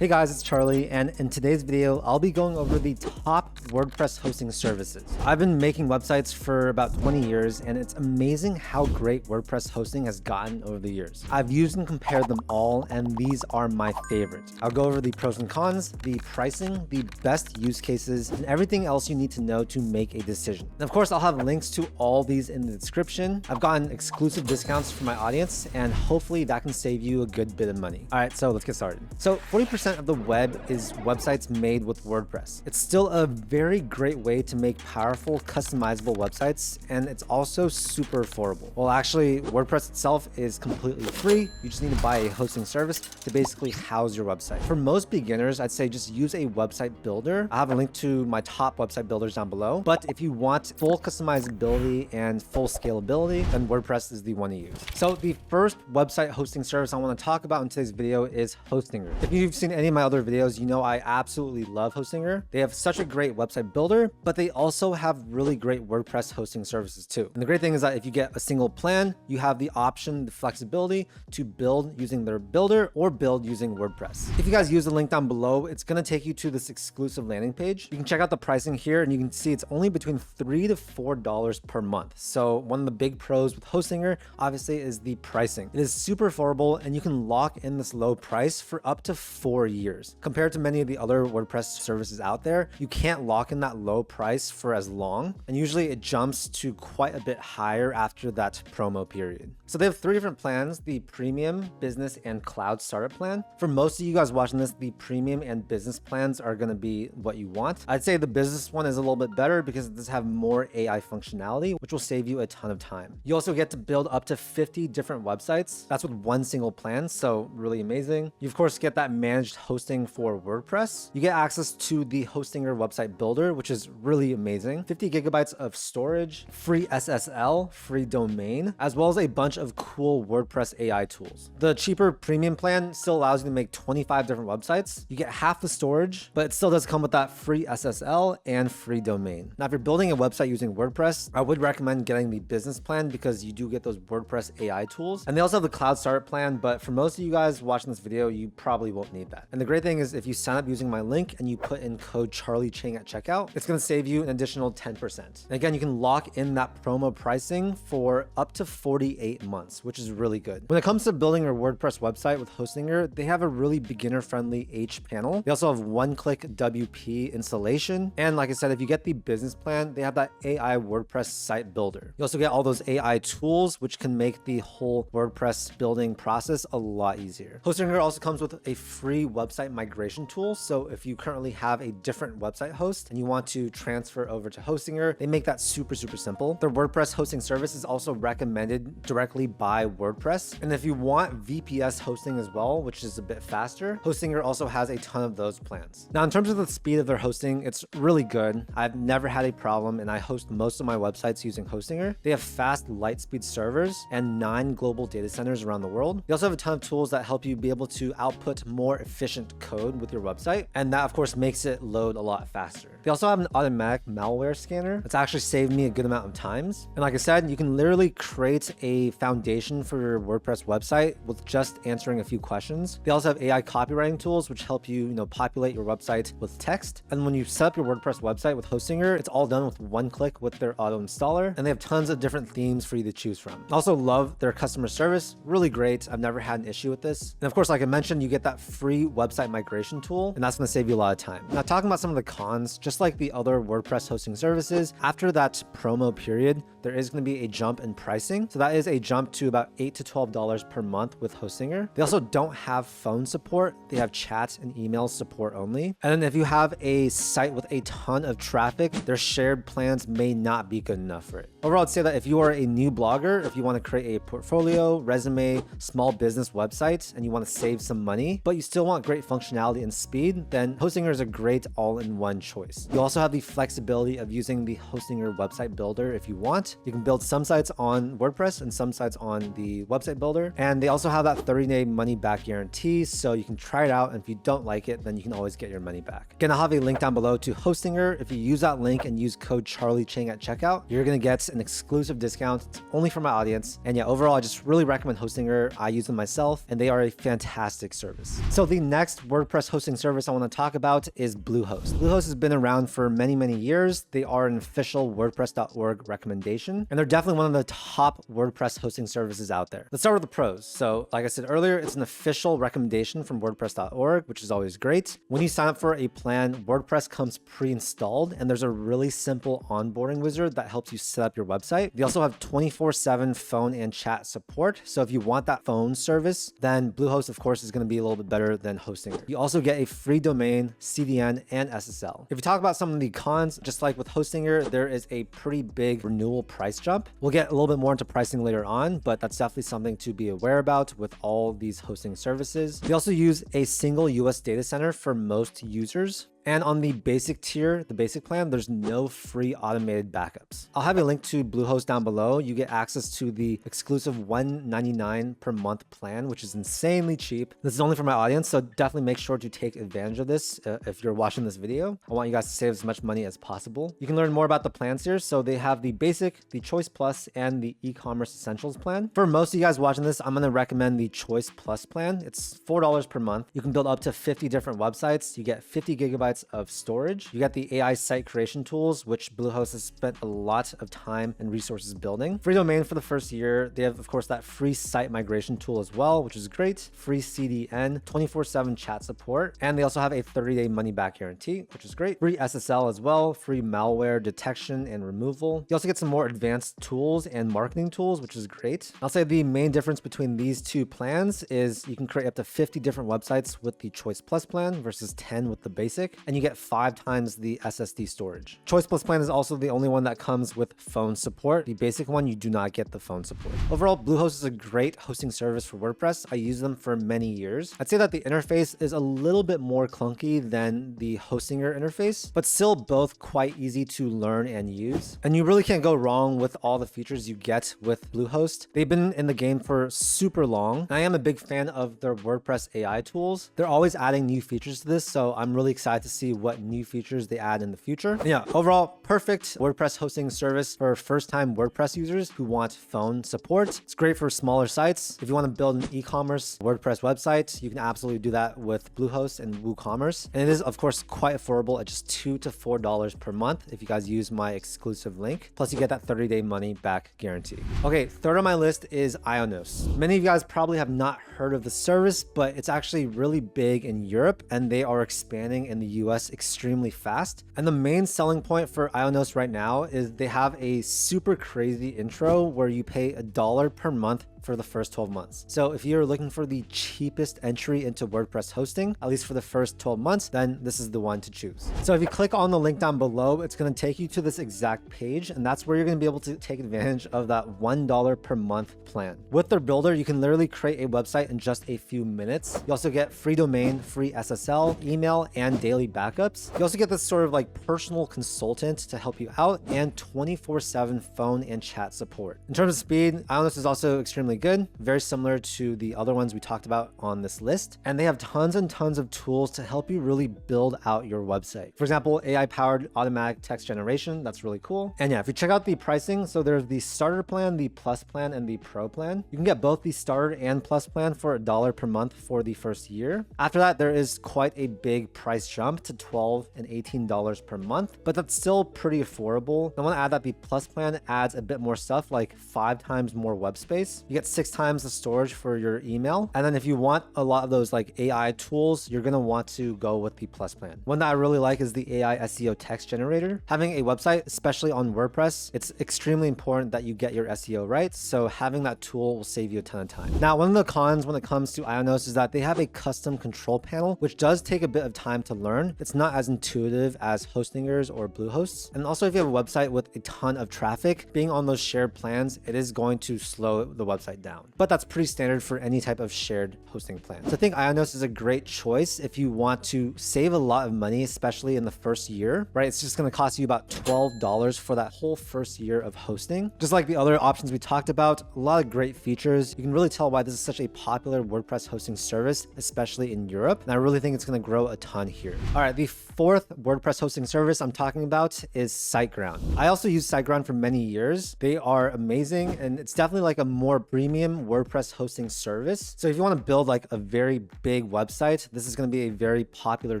Hey guys, it's Charlie, and in today's video, I'll be going over the top WordPress hosting services. I've been making websites for about 20 years, and it's amazing how great WordPress hosting has gotten over the years. I've used and compared them all, and these are my favorites. I'll go over the pros and cons, the pricing, the best use cases, and everything else you need to know to make a decision. And of course, I'll have links to all these in the description. I've gotten exclusive discounts for my audience, and hopefully that can save you a good bit of money. All right, so let's get started. So 40% of the web is websites made with WordPress. It's still a very great way to make powerful, customizable websites, and it's also super affordable. Well, actually, WordPress itself is completely free. You just need to buy a hosting service to basically house your website. For most beginners, I'd say just use a website builder. I have a link to my top website builders down below. But if you want full customizability and full scalability, then WordPress is the one to use. So the first website hosting service I want to talk about in today's video is Hostinger. If you've seen any of my other videos, you know I absolutely love Hostinger. They have such a great website builder, but they also have really great WordPress hosting services too. And the great thing is that if you get a single plan, you have the option, the flexibility to build using their builder or build using WordPress. If you guys use the link down below, it's going to take you to this exclusive landing page. You can check out the pricing here, and you can see it's only between $3 to $4 per month. So one of the big pros with Hostinger, obviously, is the pricing. It is super affordable, and you can lock in this low price for up to 4 years. Compared to many of the other WordPress services out there, you can't lock in that low price for as long, and usually it jumps to quite a bit higher after that promo period. So they have 3 different plans: the premium, business, and cloud startup plan. For most of you guys watching this, the premium and business plans are going to be what you want. I'd say the business one is a little bit better because it does have more AI functionality, which will save you a ton of time. You also get to build up to 50 different websites. That's with one single plan, so really amazing. You of course get that managed hosting for WordPress. You get access to the Hostinger website builder, which is really amazing. 50 gigabytes of storage, free SSL, free domain, as well as a bunch of cool WordPress AI tools. The cheaper premium plan still allows you to make 25 different websites. You get half the storage, but it still does come with that free SSL and free domain. Now, if you're building a website using WordPress, I would recommend getting the business plan because you do get those WordPress AI tools. And they also have the cloud startup plan, but for most of you guys watching this video, you probably won't need that. And the great thing is if you sign up using my link and you put in code CharlieChang at checkout, it's going to save you an additional 10%. And again, you can lock in that promo pricing for up to 48 months, which is really good. When it comes to building your WordPress website with Hostinger, they have a really beginner-friendly H panel. They also have one-click WP installation. And like I said, if you get the business plan, they have that AI WordPress site builder. You also get all those AI tools, which can make the whole WordPress building process a lot easier. Hostinger also comes with a free website migration tool. So if you currently have a different website host and you want to transfer over to Hostinger, they make that super simple. Their WordPress hosting service is also recommended directly by WordPress. And if you want VPS hosting as well, which is a bit faster, Hostinger also has a ton of those plans. Now, in terms of the speed of their hosting, it's really good. I've never had a problem, and I host most of my websites using Hostinger. They have fast Lightspeed servers and 9 global data centers around the world. They also have a ton of tools that help you be able to output more efficient code with your website, and that of course makes it load a lot faster. They also have an automatic malware scanner. It's actually saved me a good amount of times. And like I said, you can literally create a foundation for your WordPress website with just answering a few questions. They also have AI copywriting tools, which help you, populate your website with text. And when you set up your WordPress website with Hostinger, it's all done with one click with their auto installer. And they have tons of different themes for you to choose from. I also love their customer service. Really great. I've never had an issue with this. And of course, like I mentioned, you get that free website migration tool, and that's going to save you a lot of time. Now, talking about some of the cons, just like the other WordPress hosting services, after that promo period, there is going to be a jump in pricing. So that is a jump to about $8 to $12 per month with Hostinger. They also don't have phone support. They have chat and email support only. And then if you have a site with a ton of traffic, their shared plans may not be good enough for it. Overall, I'd say that if you are a new blogger, if you want to create a portfolio, resume, small business website, and you want to save some money, but you still want great functionality and speed, then Hostinger is a great all-in-one choice. You also have the flexibility of using the Hostinger website builder if you want. You can build some sites on WordPress and some sites on the website builder. And they also have that 30-day money-back guarantee, so you can try it out. And if you don't like it, then you can always get your money back. Again, I'll have a link down below to Hostinger. If you use that link and use code CharlieChang at checkout, you're going to get an exclusive discount. It's only for my audience. And yeah, overall, I just really recommend Hostinger. I use them myself, and they are a fantastic service. So the next WordPress hosting service I want to talk about is Bluehost. Bluehost has been around for many, many years. They are an official WordPress.org recommendation, and they're definitely one of the top WordPress hosting services out there. Let's start with the pros. So like I said earlier, it's an official recommendation from WordPress.org, which is always great. When you sign up for a plan, WordPress comes pre-installed, and there's a really simple onboarding wizard that helps you set up your website. They also have 24/7 phone and chat support. So if you want that phone service, then Bluehost, of course, is going to be a little bit better than Hostinger. You also get a free domain, CDN, and SSL. If you talk about some of the cons, just like with Hostinger, there is a pretty big renewal price jump. We'll get a little bit more into pricing later on, but that's definitely something to be aware about with all these hosting services. They also use a single US data center for most users. And on the basic tier, the basic plan, there's no free automated backups. I'll have a link to Bluehost down below. You get access to the exclusive $199 per month plan, which is insanely cheap. This is only for my audience, so definitely make sure to take advantage of this if you're watching this video. I want you guys to save as much money as possible. You can learn more about the plans here. So they have the basic, the Choice Plus, and the e-commerce essentials plan. For most of you guys watching this, I'm going to recommend the Choice Plus plan. It's $4 per month. You can build up to 50 different websites. You get 50 gigabytes of storage. You got the AI site creation tools, which Bluehost has spent a lot of time and resources building. Free domain for the first year. They have, of course, that free site migration tool as well, which is great. Free CDN, 24/7 chat support, and they also have a 30-day money-back guarantee, which is great. Free SSL as well, free malware detection and removal. You also get some more advanced tools and marketing tools, which is great. I'll say the main difference between these two plans is you can create up to 50 different websites with the Choice Plus plan versus 10 with the basic, and you get 5 times the SSD storage. Choice Plus plan is also the only one that comes with phone support. The basic one, you do not get the phone support. Overall, Bluehost is a great hosting service for WordPress. I use them for many years. I'd say that the interface is a little bit more clunky than the Hostinger interface, but still both quite easy to learn and use. And you really can't go wrong with all the features you get with Bluehost. They've been in the game for super long. I am a big fan of their WordPress AI tools. They're always adding new features to this, so I'm really excited to see what new features they add in the future. And yeah, overall, perfect WordPress hosting service for first-time WordPress users who want phone support. It's great for smaller sites. If you want to build an e-commerce WordPress website, you can absolutely do that with Bluehost and WooCommerce. And it is, of course, quite affordable at just $2 to $4 per month if you guys use my exclusive link. Plus, you get that 30-day money-back guarantee. Okay, third on my list is IONOS. Many of you guys probably have not heard of the service, but it's actually really big in Europe, and they are expanding in the US extremely fast. And the main selling point for IONOS right now is they have a super crazy intro where you pay $1 per month for the first 12 months. So if you're looking for the cheapest entry into WordPress hosting, at least for the first 12 months, then this is the one to choose. So if you click on the link down below, it's going to take you to this exact page, and that's where you're going to be able to take advantage of that $1 per month plan. With their builder, you can literally create a website in just a few minutes. You also get free domain, free SSL, email, and daily backups. You also get this sort of like personal consultant to help you out, and 24/7 phone and chat support. In terms of speed, IONOS is also extremely good, very similar to the other ones we talked about on this list. And they have tons and tons of tools to help you really build out your website. For example, AI-powered automatic text generation, that's really cool. And yeah, if you check out the pricing, so there's the starter plan, the plus plan, and the pro plan. You can get both the starter and plus plan for $1 per month for the first year. After that, there is quite a big price jump to $12 and $18 per month, but that's still pretty affordable. I want to add that the plus plan adds a bit more stuff, like 5 times more web space. You get 6 times the storage for your email. And then if you want a lot of those like AI tools, you're going to want to go with the plus plan. One that I really like is the AI SEO text generator. Having a website, especially on WordPress, it's extremely important that you get your SEO right. So having that tool will save you a ton of time. Now, one of the cons when it comes to IONOS is that they have a custom control panel, which does take a bit of time to learn. It's not as intuitive as Hostinger's or Bluehost's. And also if you have a website with a ton of traffic, being on those shared plans, it is going to slow the website down. But that's pretty standard for any type of shared hosting plan. So I think IONOS is a great choice if you want to save a lot of money, especially in the first year, right? It's just going to cost you about $12 for that whole first year of hosting. Just like the other options we talked about, a lot of great features. You can really tell why this is such a popular WordPress hosting service, especially in Europe. And I really think it's going to grow a ton here. All right, the fourth WordPress hosting service I'm talking about is SiteGround. I also use SiteGround for many years. They are amazing, and it's definitely like a more premium WordPress hosting service. So if you want to build like a very big website, this is going to be a very popular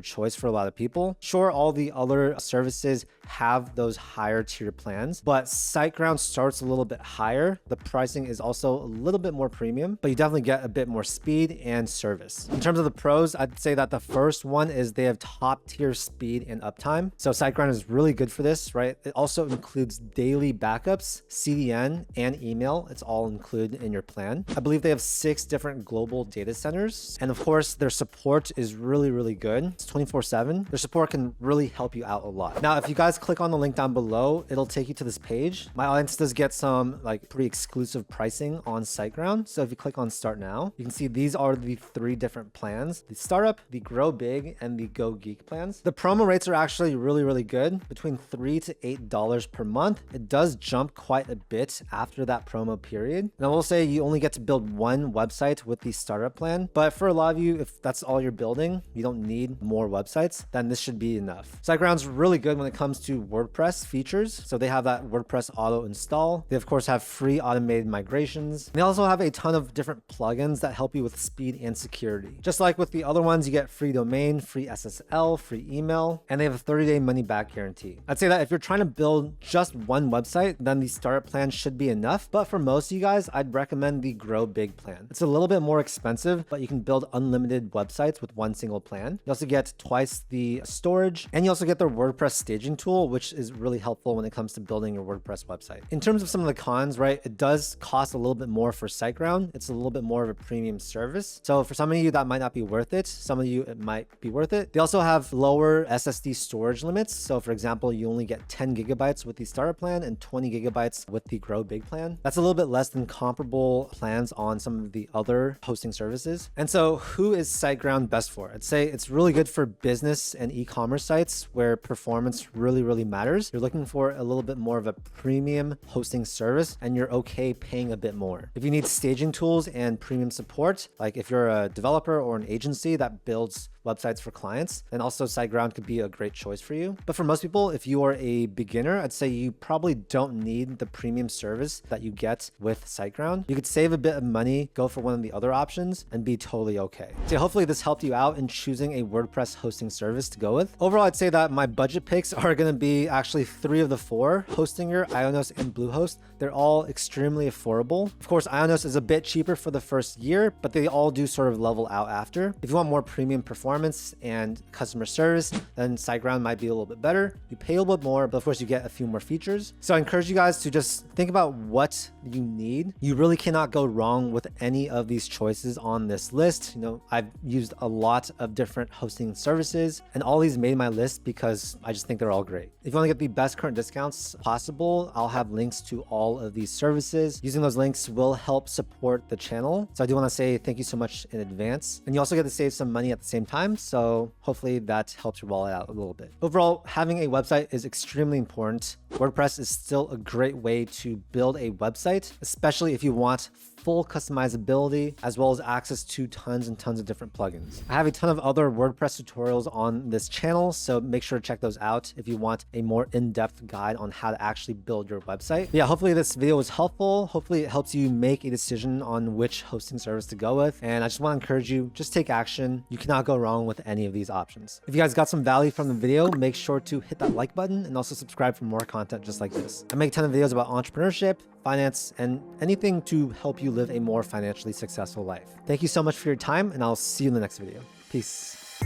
choice for a lot of people. Sure, all the other services have those higher tier plans, but SiteGround starts a little bit higher. The pricing is also a little bit more premium, but you definitely get a bit more speed and service. In terms of the pros, I'd say that the first one is they have top tier speed and uptime. So SiteGround is really good for this, right? It also includes daily backups, CDN, and email. It's all included in your plan. I believe they have 6 different global data centers. And of course, their support is really, really good. It's 24/7. Their support can really help you out a lot. Now, if you guys click on the link down below, it'll take you to this page. My audience does get some like pretty exclusive pricing on SiteGround. So if you click on start now, you can see these are the 3 different plans: the startup, the grow big, and the go geek plans. The promo rates are actually really, really good, between $3 to $8 per month. It does jump quite a bit after that promo period. And I will say you only get to build 1 website with the startup plan, but for a lot of you, if that's all you're building, you don't need more websites, then this should be enough. SiteGround's really good when it comes to WordPress features. So they have that WordPress auto install. They of course have free automated migrations. They also have a ton of different plugins that help you with speed and security. Just like with the other ones, you get free domain, free SSL, free email, and they have a 30-day money back guarantee. I'd say that if you're trying to build just 1 website, then the startup plan should be enough. But for most of you guys, I'd recommend the grow big plan. It's a little bit more expensive, but you can build unlimited websites with 1 single plan. You also get twice the storage, and you also get their WordPress staging tool, which is really helpful when it comes to building your WordPress website. In terms of some of the cons, right, it does cost a little bit more for SiteGround. It's a little bit more of a premium service. So for some of you, that might not be worth it. Some of you, it might be worth it. They also have lower SSD storage limits. So for example, you only get 10 gigabytes with the starter plan and 20 gigabytes with the grow big plan. That's a little bit less than comparable plans on some of the other hosting services. And so who is SiteGround best for? I'd say it's really good for business and e-commerce sites where performance really, really matters. You're looking for a little bit more of a premium hosting service and you're okay paying a bit more. If you need staging tools and premium support, like if you're a developer or an agency that builds websites for clients, then also SiteGround could be a great choice for you. But for most people, if you are a beginner, I'd say you probably don't need the premium service that you get with SiteGround. You could save a bit of money, go for one of the other options, and be totally okay. So hopefully this helped you out in choosing a WordPress hosting service to go with. Overall, I'd say that my budget picks are going to be actually 3 of the 4: Hostinger, IONOS, and Bluehost. They're all extremely affordable. Of course, IONOS is a bit cheaper for the first year, but they all do sort of level out after. If you want more premium performance and customer service, then SiteGround might be a little bit better. You pay a little bit more, but of course you get a few more features. So I encourage you guys to just think about what you need. You really cannot go wrong with any of these choices on this list. You know, I've used a lot of different hosting services and all these made my list because I just think they're all great. If you want to get the best current discounts possible, I'll have links to all of these services. Using those links will help support the channel. So I do want to say thank you so much in advance. And you also get to save some money at the same time. So hopefully that helps your wallet out a little bit. Overall, having a website is extremely important. WordPress is still a great way to build a website, especially if you want full customizability as well as access to tons and tons of different plugins. I have a ton of other WordPress tutorials on this channel, so make sure to check those out if you want a more in-depth guide on how to actually build your website. Yeah, hopefully this video was helpful. Hopefully it helps you make a decision on which hosting service to go with. And I just want to encourage you, just take action. You cannot go wrong with any of these options. If you guys got some value from the video, make sure to hit that like button and also subscribe for more content just like this. I make a ton of videos about entrepreneurship, finance, and anything to help you live a more financially successful life. Thank you so much for your time, and I'll see you in the next video. Peace.